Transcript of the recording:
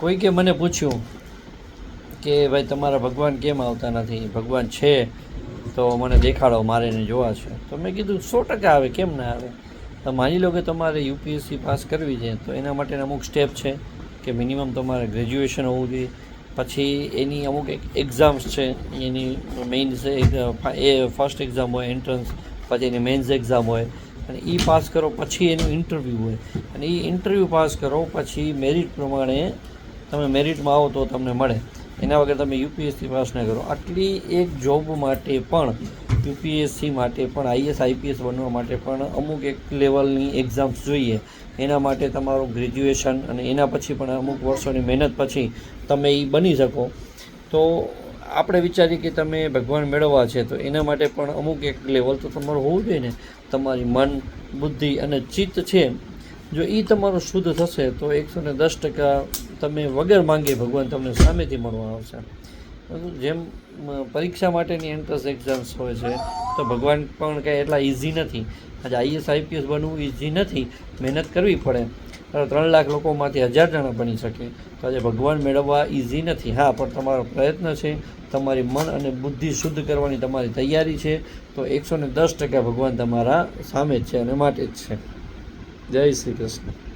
કોઈકે મને પૂછ્યું કે ભાઈ તમારા ભગવાન કેમ આવતા નથી, ભગવાન છે તો મને દેખાડો, મારે એને જોવા છે. તો મેં કીધું 100% આવે, કેમ ના આવે. તો માની લો કે તમારે યુપીએસસી પાસ કરવી છે તો એના માટેના અમુક સ્ટેપ છે કે મિનિમમ તમારે ગ્રેજ્યુએશન હોવું જોઈએ, પછી એની અમુક એક્ઝામ્સ છે, એની મેઇન્સ એ ફર્સ્ટ એક્ઝામ હોય એન્ટ્રન્સ, પછી એની મેન્સ એક્ઝામ હોય, અને એ પાસ કરો પછી એનું ઇન્ટરવ્યૂ હોય, અને એ ઇન્ટરવ્યૂ પાસ કરો પછી મેરિટ પ્રમાણે તમે મેરિટમાં આવો તો તમને મળે. એના વગર તમે યુપીએસસી પાસ ના કરો. આટલી એક જોબ માટે પણ, યુપીએસસી માટે પણ, આઈએસ આઈપીએસ બનવા માટે પણ અમુક એક લેવલની એક્ઝામ્સ જોઈએ. એના માટે તમારું ગ્રેજ્યુએશન અને એના પછી પણ અમુક વર્ષોની મહેનત પછી તમે એ બની શકો. તો આપણે વિચારીએ કે તમે ભગવાન મેળવવા છે તો એના માટે પણ અમુક એક લેવલ તો તમારું હોવું જોઈએ ને. તમારી મન, બુદ્ધિ અને ચિત્ત છે, જો એ તમારું શુદ્ધ થશે તો 110% તમે વગર માંગે ભગવાન તમને સામેથી મળવા આવશે. જેમ પરીક્ષા માટેની એન્ટ્રન્સ એક્ઝામ્સ હોય છે તો ભગવાન પણ કાંઈ એટલા ઇઝી નથી. આજે આઈએસ આઈપીએસ બનવું ઇઝી નથી, મહેનત કરવી પડે. 3 લાખ લોકોમાંથી 1000 જણા બની શકે. તો આજે ભગવાન મેળવવા ઇઝી નથી. હા, પણ તમારો પ્રયત્ન છે, તમારી મન અને બુદ્ધિ શુદ્ધ કરવાની તમારી તૈયારી છે, તો 110% ભગવાન તમારા સામે જ છે અને માટે જ છે. જય શ્રી કૃષ્ણ.